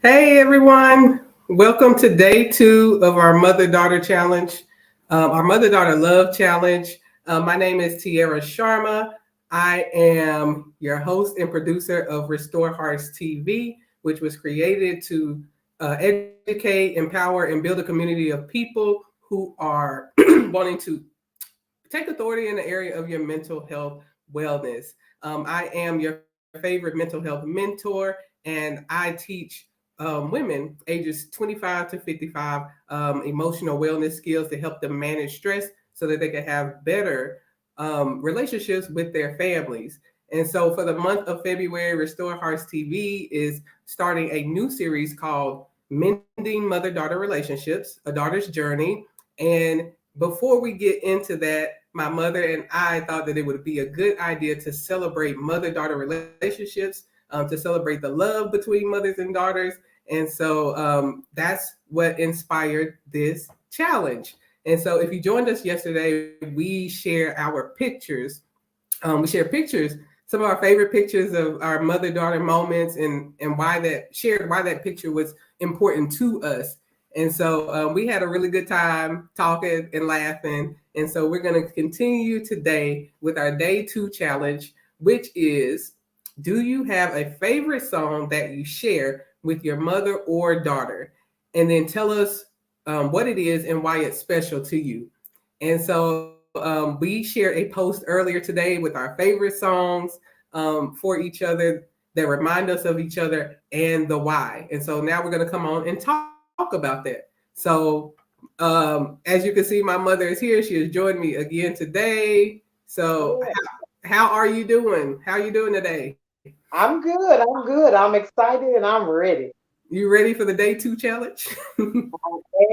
Hey everyone, welcome to day 2 of our Mother-Daughter Challenge, our Mother-Daughter Love Challenge. My name is Tiara Sharma. I am your host and producer of Restore Hearts TV, which was created to educate, empower, and build a community of people who are wanting to take authority in the area of your mental health wellness. I am your favorite mental health mentor, and I teach women ages 25 to 55 emotional wellness skills to help them manage stress so that they can have better relationships with their families. And so for the month of February, Restore Hearts TV is starting a new series called Mending Mother-Daughter Relationships, A Daughter's Journey. And before we get into that, my mother and I thought that it would be a good idea to celebrate mother-daughter relationships, to celebrate the love between mothers and daughters. And so that's what inspired this challenge. And so if you joined us yesterday, we share our pictures. We share pictures, some of our favorite pictures of our mother-daughter moments and why that picture was important to us. And so we had a really good time talking and laughing. And so we're going to continue today with our day 2 challenge, which is, do you have a favorite song that you share with your mother or daughter? And then tell us what it is and why it's special to you. And so we shared a post earlier today with our favorite songs for each other that remind us of each other and the why. And so now we're going to come on and talk about that. So as you can see, my mother is here. She has joined me again today. So how are you doing? How are you doing today? I'm good. I'm good. I'm excited and I'm ready. You ready for the day 2 challenge? I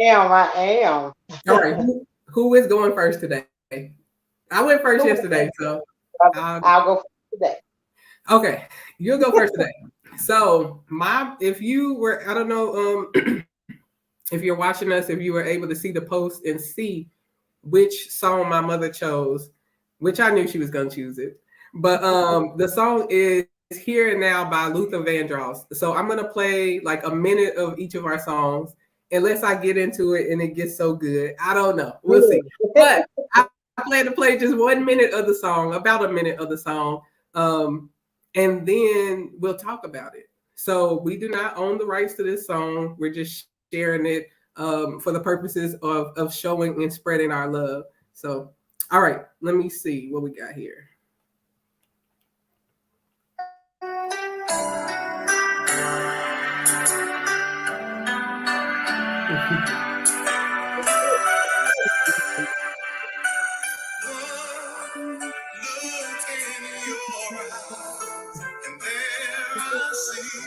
am. All right. Who is going first today? I went first Who yesterday, is so it? I'll, I'll go for today. okay. You'll go first today. So if you were, I don't know, if you're watching us, if you were able to see the post and see which song my mother chose, which I knew she was gonna choose it. But the song is Here and Now by Luther Vandross. So I'm gonna play like a minute of each of our songs, unless I get into it and it gets so good. I don't know. We'll see. But I plan to play just 1 minute of the song, about a minute of the song. Um, and then we'll talk about it. So we do not own the rights to this song. We're just sharing it for the purposes of showing and spreading our love. So, all right, let me see what we got here. Look in your eyes, and there I see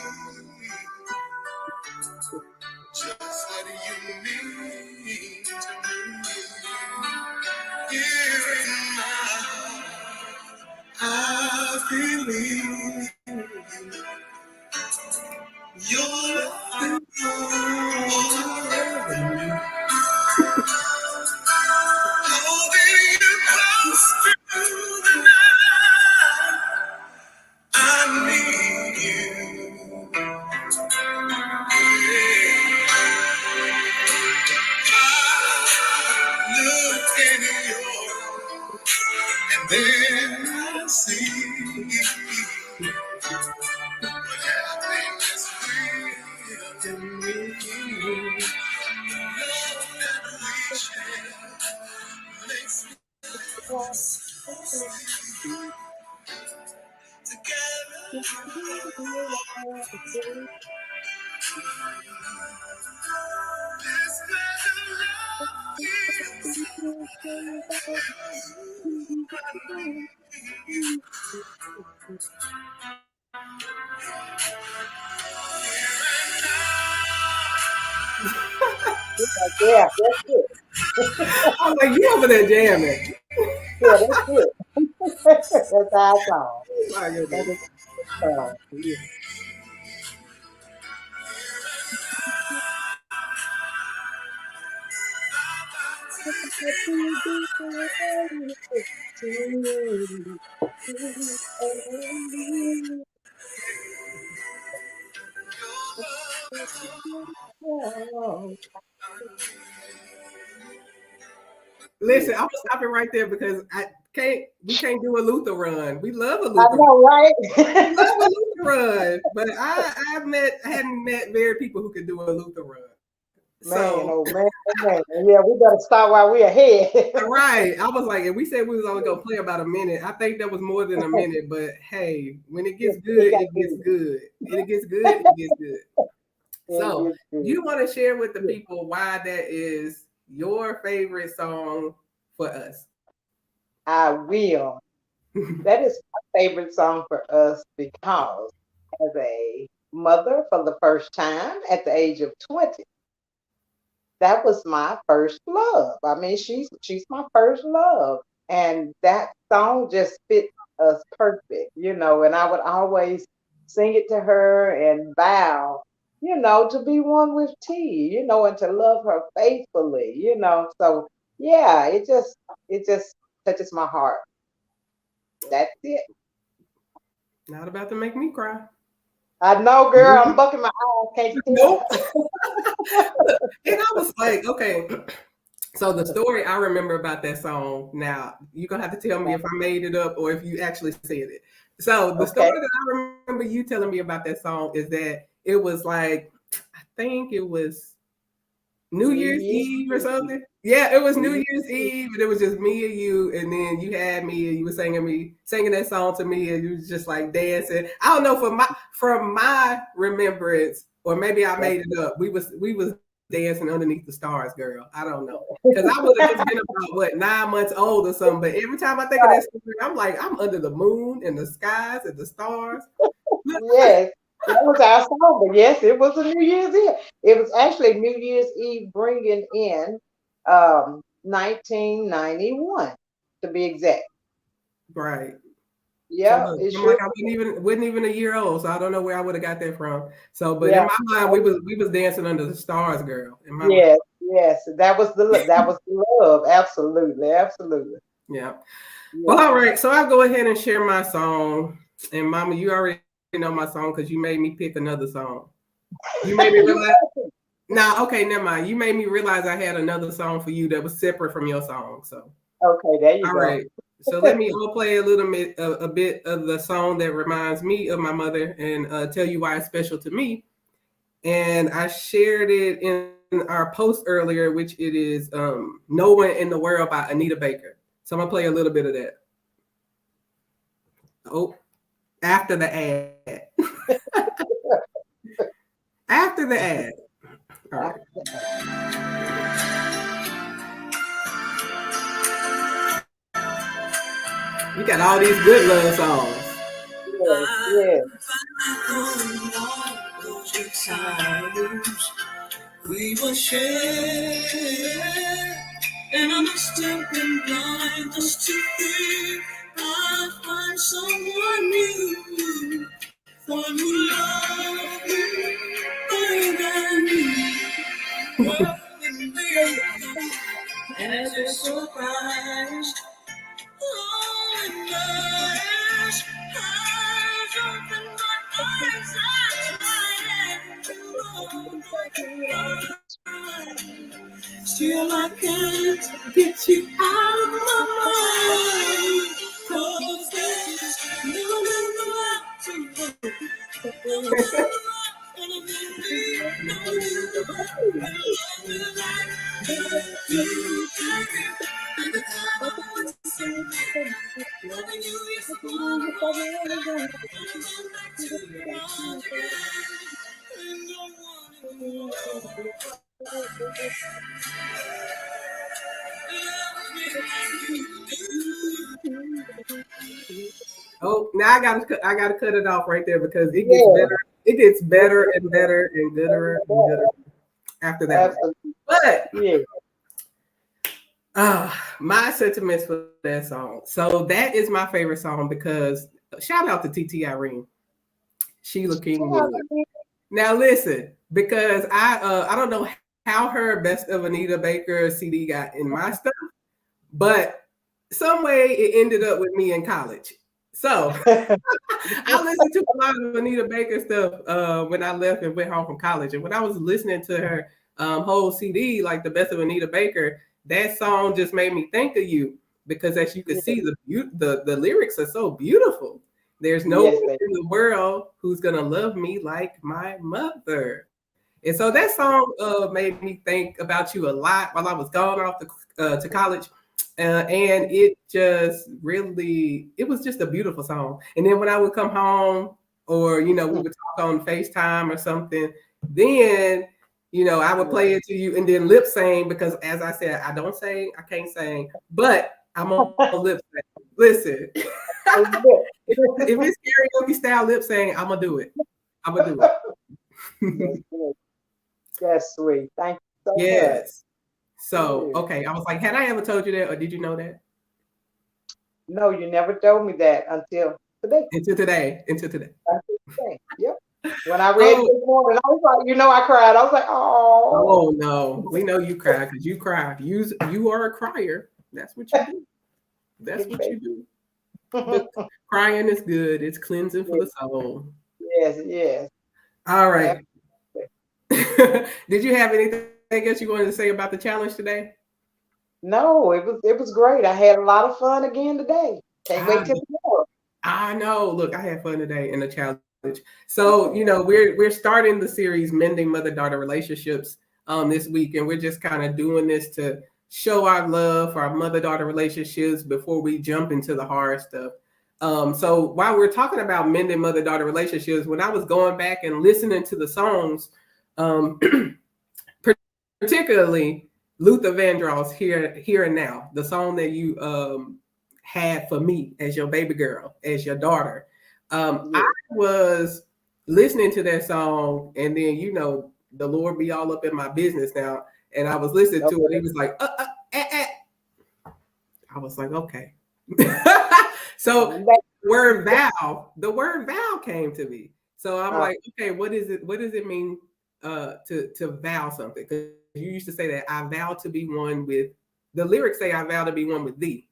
just what you mean to me. Here in my heart, I believe you're more than me. Holding you close through the night, I need you. I look in your eyes, and then I see what happiness will to me. Love that we share makes life so sweet. Yeah, that's it. I'm like, you over there jamming. Yeah, that's it. That's our song. My That goodness. is our song. Yeah. Listen, I'm gonna stop it right there because we can't do a Luther run. We love a I Luther run. know, right? We love a Luther run. But I hadn't met very people who could do a Luther run. Man, So oh man, oh man. Yeah, we better start while we're ahead. right. I was like, and we said we was only gonna play about a minute. I think that was more than a minute, but hey, when it gets It good, got it gets good. good. And it gets good, it gets good. It So gets good. you want to share with the Yeah. people why that is your favorite song for us? I will. That is my favorite song for us because as a mother for the first time at the age of 20, that was my first love. I mean, she's my first love. And that song just fit us perfect, and I would always sing it to her and vow, to be one with T, and to love her faithfully. So yeah, it just touches my heart. That's it. Not about to make me cry. I know, girl, I'm bucking my eyes, can't you Nope. tell? And I was like, okay. So the story I remember about that song, now you're gonna have to tell me if I made it up or if you actually said it. So the Okay. story that I remember you telling me about that song is that it was like, I think it was New New Year's Year's Eve or Eve. something. Yeah, it was New New Year's Year's Eve. Eve, and it was just me and you, and then you had me, and you were singing that song to me, and you was just like dancing. I don't know from my remembrance, or maybe I made it up. We was dancing underneath the stars, girl. I don't know, because I would have just been about what 9 months old or something. But every time I think of that story, I'm like, I'm under the moon and the skies and the stars. Yes, that was our song. But yes, it was a New Year's Eve. It was actually New Year's Eve bringing in 1991 to be exact. Right. So Yeah, look, it I'm like sure. I wasn't even a year old, so I don't know where I would have got that from. So, but in Yeah. my mind, we was dancing under the stars, girl. In my mind, Yes, yes. That was the love. Absolutely, absolutely. yeah. Well, Yeah. all right. So I'll go ahead and share my song. And Mama, you already know my song because you made me pick another song. You made me You realize. Nah, okay, never mind. You made me realize I had another song for you that was separate from your song. So, okay? There you all go. right. So let me play a bit of the song that reminds me of my mother, and tell you why it's special to me. And I shared it in our post earlier, which it is "No One in the World" by Anita Baker. So I'm gonna play a little bit of that. Oh, after the ad. After the ad. All right. You got all these good love songs. Yes, yes. We were shared, and I must have been blind just to think I'd find someone new, one who loved me more than me. Well, in the end, as a surprise, oh, and eyes open my eyes, still I can't get you out of my mind. 'Cause there's no love to love. No love to be, no love you and the time I want to say, loving you is a wrong. Going back to your own again. And don't want to love me like you do. Oh, now I gotta cut it off right there because it gets Yes, better. It gets better and better and gooder and gooder after that one. absolutely. But Yes. my sentiments for that song. So that is my favorite song because shout out to TT Irene, Sheila King Wood. Now listen, because I don't know how her Best of Anita Baker CD got in my stuff, but some way it ended up with me in college. So I listened to a lot of Anita Baker stuff when I left and went home from college. And when I was listening to her whole CD, like the Best of Anita Baker, that song just made me think of you because, as you can see, the lyrics are so beautiful. There's no Yes, one in the world who's gonna love me like my mother. And so that song made me think about you a lot while I was going off to college. And it just really, it was just a beautiful song. And then when I would come home or, we would talk on FaceTime or something, then, I would play it to you and then lip sing because as I said, I don't sing, I can't sing, but I'm on lip sing. Listen, if it's karaoke style lip sing, I'm going to do it. I'm going to do yes, it. yes. That's sweet. Thank you so much. Yes. So, okay. I was like, had I ever told you that or did you know that? No, you never told me that until today. Until today. Until today. Until today. Yep. When I read it Oh, this morning, I was like, I cried. I was like, oh. oh no. We know you cry because you cry. You are a crier. That's what you do. That's what you do. But crying is good. It's cleansing for the soul. Yes, yes. All right. Did you have anything else you wanted to say about the challenge today? No, it was great. I had a lot of fun again today. Can't Ah, wait till tomorrow. I know. Look, I had fun today in the challenge. So, we're starting the series Mending Mother-Daughter Relationships this week, and we're just kind of doing this to show our love for our mother-daughter relationships before we jump into the hard stuff. So while we're talking about mending mother-daughter relationships, when I was going back and listening to the songs, um, particularly Luther Vandross, Here and Now, the song that you had for me as your baby girl, as your daughter. I was listening to that song, and then the Lord be all up in my business now, and I was listening to it. He was like, I was like, okay. So the word vow came to me. So I'm like, okay, what is it? What does it mean to vow something? Because you used to say that I vow to be one with. The lyrics say I vow to be one with thee,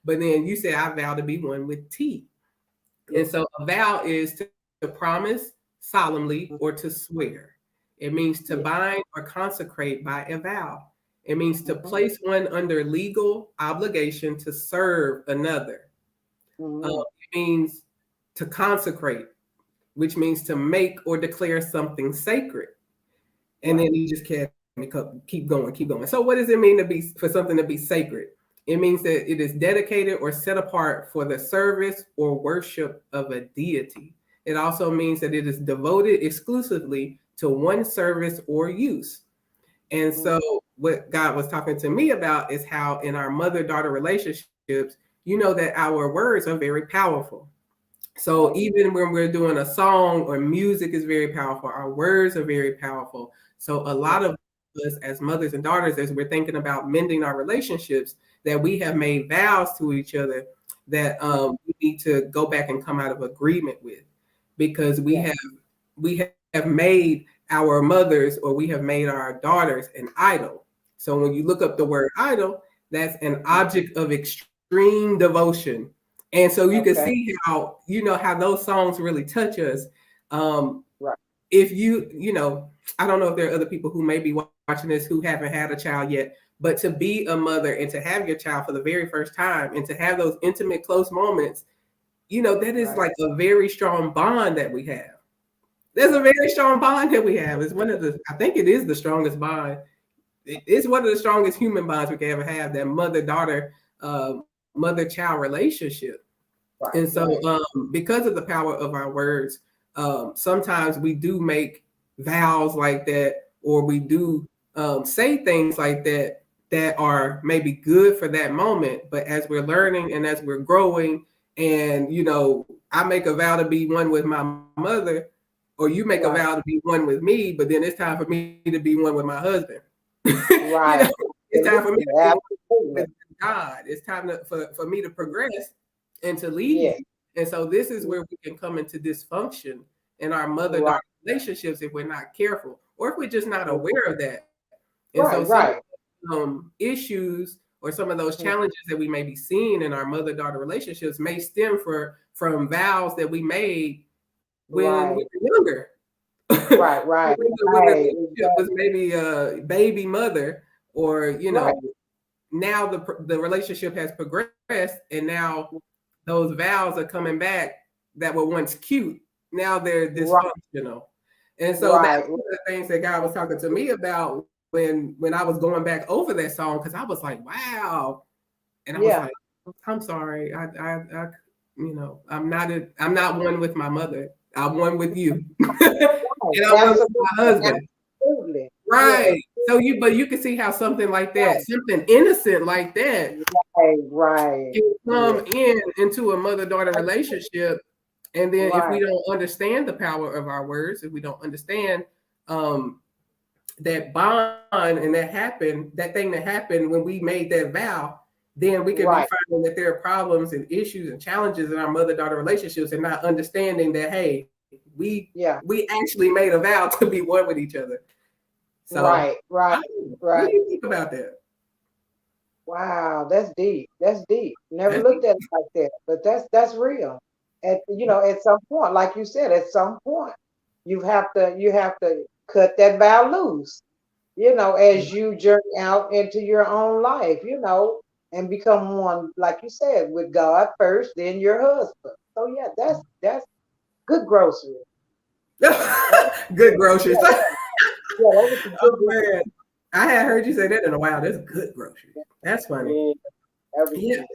but then you say I vow to be one with T. And so a vow is to promise solemnly or to swear. It means to bind or consecrate by a vow. It means to place one under legal obligation to serve another. It means to consecrate, which means to make or declare something sacred. And then you just can't keep going, keep going. So what does it mean for something to be sacred? It means that it is dedicated or set apart for the service or worship of a deity. It also means that it is devoted exclusively to one service or use. And so what God was talking to me about is how in our mother-daughter relationships, that our words are very powerful. So even when we're doing a song or music is very powerful, our words are very powerful. So a lot of us as mothers and daughters, as we're thinking about mending our relationships, that we have made vows to each other that we need to go back and come out of agreement with, because we have made our mothers, or we have made our daughters, an idol. So when you look up the word idol, that's an object of extreme devotion. And so you can see how those songs really touch us. If I don't know if there are other people who may be watching this who haven't had a child yet, but to be a mother and to have your child for the very first time and to have those intimate, close moments, that is like a very strong bond that we have. There's a very strong bond that we have. It's I think it is the strongest bond. It's one of the strongest human bonds we can ever have, that mother-daughter, mother-child relationship. And so because of the power of our words, sometimes we do make vows like that, or we do say things like that are maybe good for that moment. But as we're learning and as we're growing, and I make a vow to be one with my mother, or you make a vow to be one with me, but then it's time for me to be one with my husband. It's time for me to be one with God. It's time for me to progress and to lead. And so this is where we can come into dysfunction in our mother-daughter relationships if we're not careful, or if we're just not aware of that. And some issues or some of those challenges that we may be seeing in our mother-daughter relationships may stem from vows that we made when we were younger. When the relationship was maybe a baby mother, or now the relationship has progressed, and now those vows are coming back that were once cute. Now they're dysfunctional. And so that's one of the things that God was talking to me about when I was going back over that song, because I was like, wow. And I was like, I'm sorry. I'm not one with my mother. I'm one with you. And I'm one with my husband. Absolutely. Right. So you can see how something like that, something innocent like that, can come into a mother-daughter relationship. And then if we don't understand the power of our words, if we don't understand that bond and that thing that happened when we made that vow, then we can be finding that there are problems and issues and challenges in our mother-daughter relationships, and not understanding that, hey, we actually made a vow to be one with each other. So, what do you think about that? Wow, that's deep. That's deep. Never looked at it like that, but that's real. At some point, like you said, at some point, you have to cut that vow loose, as you journey out into your own life, and become one, like you said, with God first, then your husband. So yeah, that's good grocery. Good groceries. Yeah, yeah, that was a Oh good grocery. man, I had heard you say that in a while. That's good groceries. That's funny. Yeah, that was Yeah. good.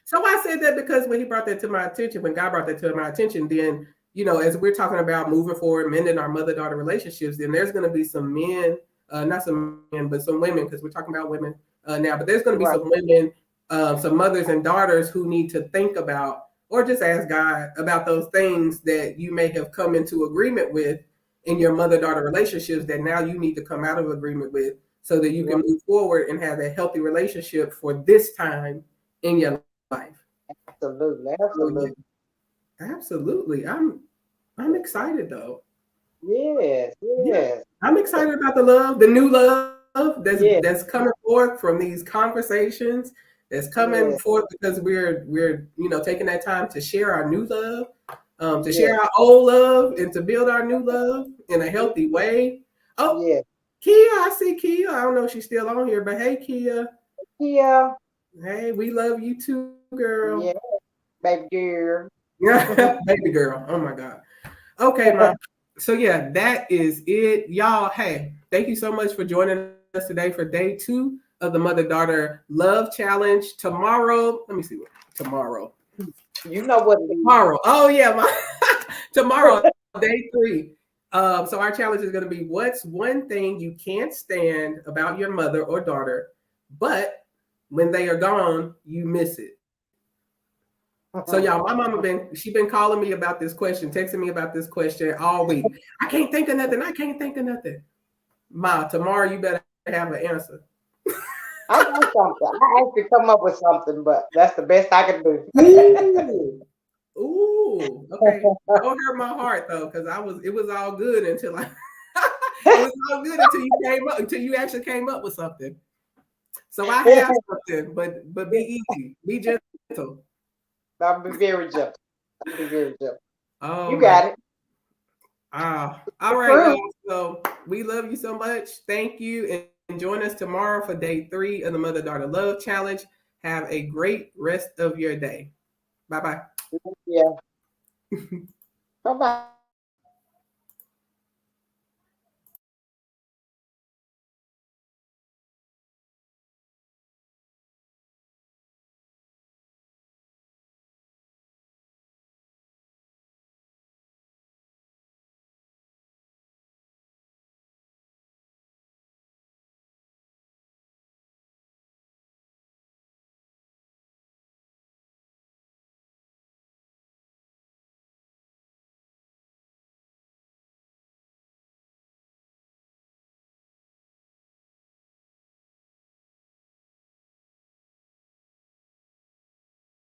So I said that because when he brought that to my attention, when God brought that to my attention, then as we're talking about moving forward, mending our mother-daughter relationships, then there's going to be some men, not some men, but some women, because we're talking about women now. But there's going to be Right. some women, some mothers and daughters who need to think about, or just ask God about those things that you may have come into agreement with in your mother-daughter relationships that now you need to come out of agreement with, so that you can move forward and have a healthy relationship for this time in your life. Absolutely, So, yeah, absolutely. absolutely. I'm excited though. Yes, Yeah, yes, I'm excited about the love, the new love that's yes, that's coming forth from these conversations. That's coming yes, forth because we're taking that time to share our new love, to yes, share our old love, and to build our new love in a healthy way. Oh, yes. Kia, I see Kia. I don't know if she's still on here, but hey, Kia. Yeah, Hey, we love you too, girl. yeah, baby girl. Baby girl. Oh my God. Okay, Mom. So yeah, that is it. Y'all, hey, thank you so much for joining us today for day 2 of the Mother-Daughter Love Challenge. Tomorrow, let me see what tomorrow. You know what it is. Tomorrow. Oh yeah, tomorrow, day 3. So our challenge is going to be, what's one thing you can't stand about your mother or daughter, but when they are gone, you miss it. So y'all, my mama been calling me about this question, texting me about this question all week. I can't think of nothing. I can't think of nothing. Ma, tomorrow you better have an answer. I got something. I have to come up with something, but that's the best I can do. Ooh. Ooh. Okay. Don't hurt my heart though, because it was all good until I it was all good until you actually came up with something. So I have something, but be easy. Be gentle. I'll be very gentle. I'll be very gentle. Oh You my. got it. All right, y'all. So we love you so much. Thank you. And join us tomorrow for day 3 of the Mother-Daughter Love Challenge. Have a great rest of your day. Bye-bye. Yeah. Bye-bye.